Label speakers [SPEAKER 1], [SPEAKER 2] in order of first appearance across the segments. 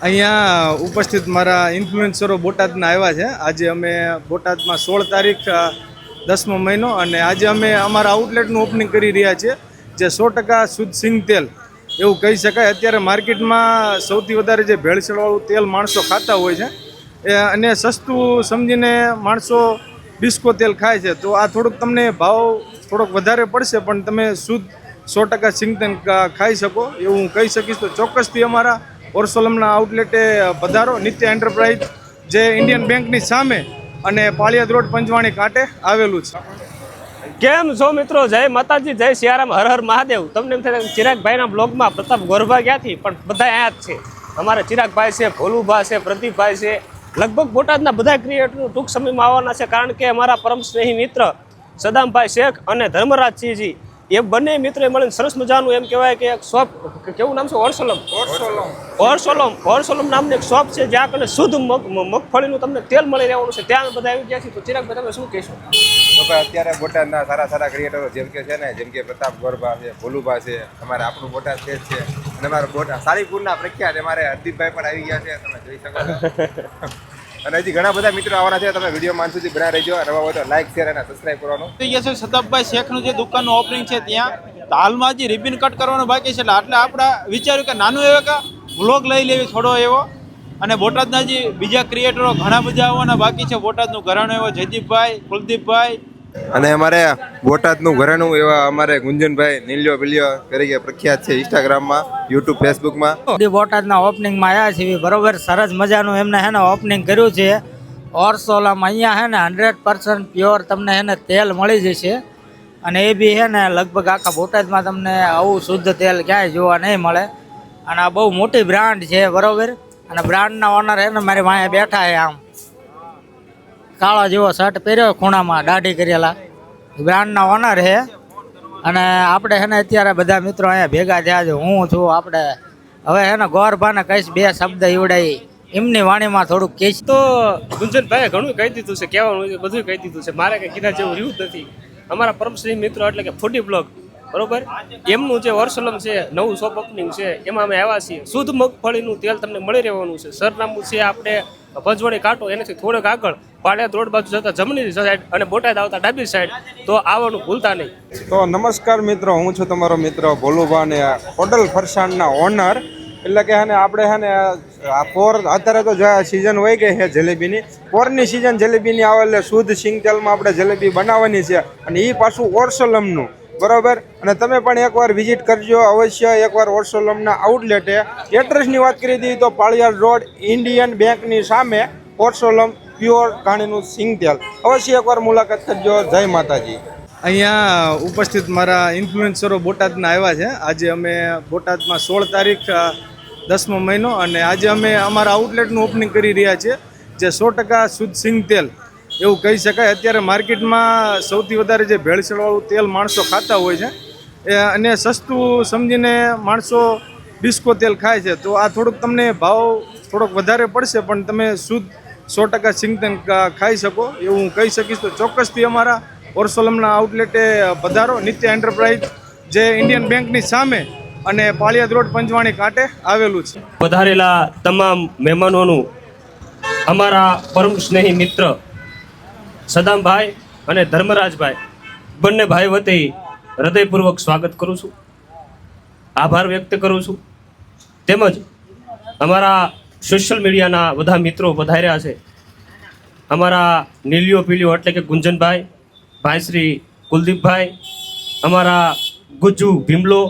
[SPEAKER 1] અહીંયા ઉપસ્થિત મારા ઇન્ફ્લુએન્સરો બોટાદના આવ્યા છે. આજે અમે બોટાદમાં 16 તારીખ 10મો મહિનો અને આજે અમે અમારા આઉટલેટનું ઓપનિંગ કરી રહ્યા છીએ, જે 100% શુદ્ધ સિંગ તેલ એવું કહી શકાય. અત્યારે માર્કેટમાં સૌથી વધારે જે ભેળસેળવાળું તેલ માણસો ખાતા હોય છે અને સસ્તું સમજીને માણસો ડિસ્કો તેલ ખાય છે, તો આ થોડુંક તમને ભાવ થોડોક વધારે પડશે, પણ તમે શુદ્ધ 100% સિંગ તેલ ખાઈ શકો એવું હું કહી શકીશ. તો ચોક્કસથી અમારા ઓરસોલમના આઉટલેટે પધારો. નિત્ય એન્ટરપ્રાઇઝ જે ઇન્ડિયન બેંકની સામે અને પાળિયાદ રોડ પંચવાણી કાંઠે આવેલું છે.
[SPEAKER 2] કેમ છો મિત્રો? જય માતાજી, જય સિયારામ, હર હર મહાદેવ. તમને એમ થાય ચિરાગભાઈના બ્લોગમાં પ્રતાપ ગોરભા ક્યાંથી, પણ બધા અહીંયા જ છે. અમારા ચિરાગભાઈ છે, ભોલુભા છે, પ્રદીપભાઈ છે, લગભગ બોટાદના બધા ક્રિએટર ટૂંક સમયમાં આવવાના છે, કારણ કે અમારા પરમ સ્નેહી મિત્ર સદામભાઈ શેખ અને ધર્મરાજસિંહજી એ બંને મિત્રોએ મળીને સરસ મજાનું એમ કહેવાય કે એક શોપ, કેવું નામ છે? ઓરસોલમ નામની એક શોપ છે, જ્યાં કને શુદ્ધ મગફળીનું તમને તેલ મળી રહેવાનું છે. ત્યાં બધા આવી ગયા છે. તો ચિરાગભાઈ તમે શું કહેશો?
[SPEAKER 3] અત્યારે બોટાદના સારા ક્રિએટરો જેમ કે છે ને, જેમ કે પ્રતાપ ગોરભા છે, ભોલુભા છે, અમારે આપણું બોટાદ છે અને અમારા બોટાદ સાળીપુરના પ્રખ્યાત અમારે હરદીપભાઈ પણ આવી ગયા છે, તમે જોઈ શકો છો. અને હજી ઘણા બધા મિત્રો આવવાના છે. તમે વિડીયો માન સુધી બનાવી રહેજો. નવા હોય તો લાઈક, શેર અને સબસ્ક્રાઈબ કરવાનું.
[SPEAKER 4] સદામભાઈ શેખનું જે દુકાનનું ઓપનિંગ છે ત્યાં હાલમાં હજી રિબિન કટ કરવાનું બાકી છે, એટલે આપણે વિચાર્યું કે નાનું એવો કે વ્લોગ લઈ લેવી થોડો એવો. અને બોટાદના જે બીજા ક્રિએટરો ઘણા બધા આવવાના બાકી છે. બોટાદનું ઘરાણું એવો જયદીપભાઈ, કુલદીપભાઈ
[SPEAKER 3] અને અમારે બોટાદનું ઘરેણું એવા અમારે ગુંજનભાઈ નીલ્યો પિલ્યો તરીકે પ્રખ્યાત છે ઇન્સ્ટાગ્રામમાં, યુટ્યુબ, ફેસબુકમાં.
[SPEAKER 5] બોટાદના ઓપનિંગમાં આવ્યા છીએ. બરોબર, સરસ મજાનું એમને હે ને ઓપનિંગ કર્યું છે ઓરસોલામાં. અહીંયા હે ને 100% પ્યોર તમને હે ને તેલ મળી જશે, અને એ બી હે ને લગભગ આખા બોટાદમાં તમને આવું શુદ્ધ તેલ ક્યાંય જોવા નહીં મળે. અને આ બહુ મોટી બ્રાન્ડ છે, બરોબર. અને બ્રાન્ડના ઓનર હે ને મારી વાંહે બેઠા છે, આમ કાળો જેવો શર્ટ પહેર્યો, ખૂણામાં દાઢી કરેલા, બ્રાન્ડના ઓનર છે. અને આપણે હે ને અત્યારે બધા મિત્રો અહીંયા ભેગા થયા છે. હું છું, આપણે હવે હે ને ગોરભાને કહીશ બે શબ્દ ઈવડાવી એમની વાણીમાં થોડુંક કહીશ.
[SPEAKER 2] તો ગુંજનભાઈએ ઘણું કહી દીધું છે, કહેવાનું બધું કહી દીધું છે. મારે કંઈ કીધા જેવું રહ્યું જ નથી. અમારા પરમશ્રી મિત્રો એટલે કે ફૂડી બ્લોગ, બરોબર, એમનું જે ઓરસોલમ છે, નવું શોપ ઓપનિંગ છે, એમાં અમે આવ્યા છીએ. શુદ્ધ મગફળીનું તેલ તમને મળી રહેવાનું છે. સરનામું છે આપણે પંચવાણી કાંટો, એનાથી થોડોક આગળ પાળિયાદ રોડ બાજુ જતા જમણી સાઈડ અને બોટાદ આવતા ડાબી સાઈડ. તો આવવાનું ભૂલતા નહીં.
[SPEAKER 3] તો નમસ્કાર મિત્રો, હું છું તમારો મિત્ર ભોલુભા ને હોટલ ફરસાણના ઓનર. એટલે કે હે ને આપણે હે ને આ પોર અત્યારે તો સિઝન વહી ગઈ છે જલેબીની. પોરની સિઝન જલેબીની આવે એટલે શુદ્ધ સિંગ તેલમાં આપણે જલેબી બનાવવાની છે, અને એ પાછું ઓરસોલમનું, બરાબર. અને તમે પણ એકવાર વિઝિટ કરજો અવશ્ય, એકવાર ઓરસોલમના આઉટલેટે. એડ્રેસની વાત કરી હતી તો પાળિયાદ રોડ ઇન્ડિયન બેંકની સામે ઓરસોલમ પ્યોર ઘાણીનું સિંગ તેલ. અવશ્ય એકવાર મુલાકાત કરજો. જય માતાજી.
[SPEAKER 1] અહીંયા ઉપસ્થિત મારા ઇન્ફ્લુએન્સરો બોટાદના આવ્યા છે. આજે અમે બોટાદમાં 16 તારીખ 10મો મહિનો અને આજે અમે અમારા આઉટલેટનું ઓપનિંગ કરી રહ્યા છીએ, જે 100% શુદ્ધ સિંગ તેલ એવું કહી શકાય. અત્યારે માર્કેટમાં સૌથી વધારે જે ભેળસેળવાળું તેલ માણસો ખાતા હોય છે અને સસ્તું સમજીને માણસો ડિસ્કો તેલ ખાય છે, તો આ થોડુંક તમને ભાવ થોડોક વધારે પડશે, પણ તમે શુદ્ધ 100% સિંગ તેલ ખાઈ શકો એવું હું કહી શકીશ. તો ચોક્કસથી અમારા ઓરસોલમના આઉટલેટે પધારો. નિત્ય એન્ટરપ્રાઇઝ જે ઇન્ડિયન બેંકની સામે અને પાળિયાદ રોડ પંચવાણી કાંઠે આવેલું છે.
[SPEAKER 2] પધારેલા તમામ મહેમાનોનું અમારા પરમ સ્નેહી મિત્ર સદામભાઈ અને ધર્મરાજભાઈ બંને ભાઈ વતી હૃદયપૂર્વક સ્વાગત કરું છું, આભાર વ્યક્ત કરું છું. તેમજ અમારા સોશિયલ મીડિયાના બધા મિત્રો પધાર્યા છે. અમારા નીલિયો પીલિયો એટલે કે ગુંજનભાઈ, ભાઈ શ્રી કુલદીપભાઈ, અમારા ગુજ્જુ ભીમલો,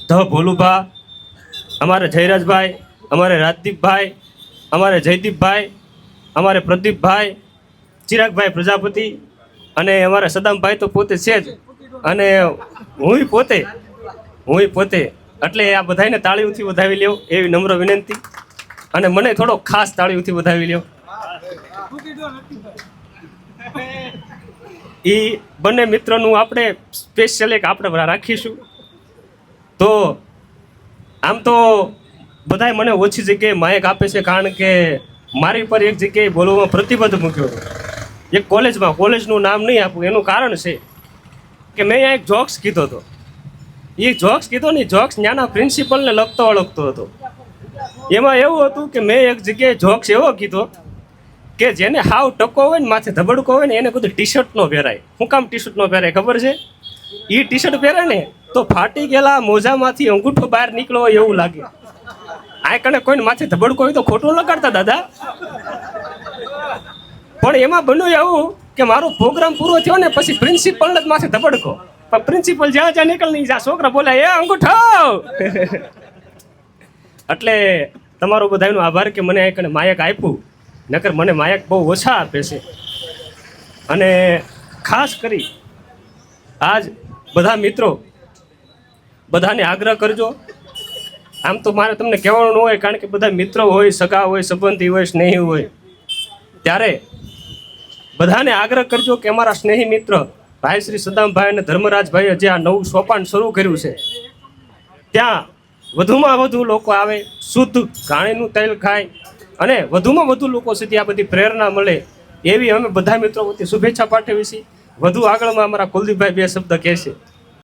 [SPEAKER 2] ધ ભોલુભા, અમારે જયરાજભાઈ, અમારે રાજદીપભાઈ, અમારે જયદીપભાઈ, અમારે પ્રદીપભાઈ, ચિરાગભાઈ પ્રજાપતિ, અને અમારે સદામભાઈ તો પોતે છે જ, અને હું પોતે એટલે આ બધાને તાળીઓથી વધાવી લ્યો એવી નમ્ર વિનંતી, અને મને થોડો ખાસ તાળીઓથી વધાવી લ્યો. એ બંને મિત્રોનું આપણે સ્પેશિયલ એક આપણે રાખીશું. તો આમ તો બધાય મને ઓછી જગ્યાએ માયક આપે છે, કારણ કે મારી પર એક જગ્યાએ બોલવામાં પ્રતિબંધ મૂક્યો હતો. એક કોલેજનું નામ નહીં આપું, એનું કારણ છે કે મેં અહીંયા એક જોક્સ કીધો હતો. એ જોક્સ કીધો ને, જોક્સ ત્યાંના પ્રિન્સિપલને લગતો ઓળખતો હતો. એમાં એવું હતું કે મેં એક જગ્યાએ જોક્સ એવો કીધો કે જેને હાવ ટકો હોય ને માથે ધબડકો હોય ને એને બધું ટી શર્ટ નો પહેરાય. શું કામ ટી શર્ટ નો પહેરાય ખબર છે? એ ટી શર્ટ પહેરે ને તો ફાટી ગયેલા મોજામાંથી અંગૂઠો બહાર નીકળો હોય એવું લાગે. આ કણે કોઈને માથે ધબડકો હોય તો ખોટું લગાડતા દાદા. પણ એમાં બન્યું એવું કે મારો પ્રોગ્રામ પૂરો થયો ને પછી પ્રિન્સિપલ જ માથે ધબડકો. પણ પ્રિન્સિપલ જ્યાં જ્યાં નીકળી જ્યાં છોકરા બોલે એ અંગૂઠો. એટલે તમારો બધાનો આભાર કે મને આ કણે માયક આપ્યું. નકર મને માયક બહુ ઓછા આપે છે. અને ખાસ કરી આજ બધા મિત્રો બધાને આગ્રહ કરજો. આમ તો મારે તમને કહેવાનું ન હોય કારણ કે બધા મિત્રો હોય, સગા હોય, સંબંધી હોય, સ્નેહી હોય. ત્યારે બધાને આગ્રહ કરજો કે અમારા સ્નેહી મિત્ર ભાઈ શ્રી સદામભાઈ અને ધર્મરાજભાઈએ જે આ નવું સોપાન શરૂ કર્યું છે ત્યાં વધુમાં વધુ લોકો આવે, શુદ્ધ ઘાણીનું તેલ ખાય અને વધુમાં વધુ લોકો સુધી આ બધી પ્રેરણા મળે એવી અમે બધા મિત્રો વતી શુભેચ્છા પાઠવી છીએ. વધુ આગળમાં અમારા કુલદીપભાઈ બે શબ્દ કહેશે.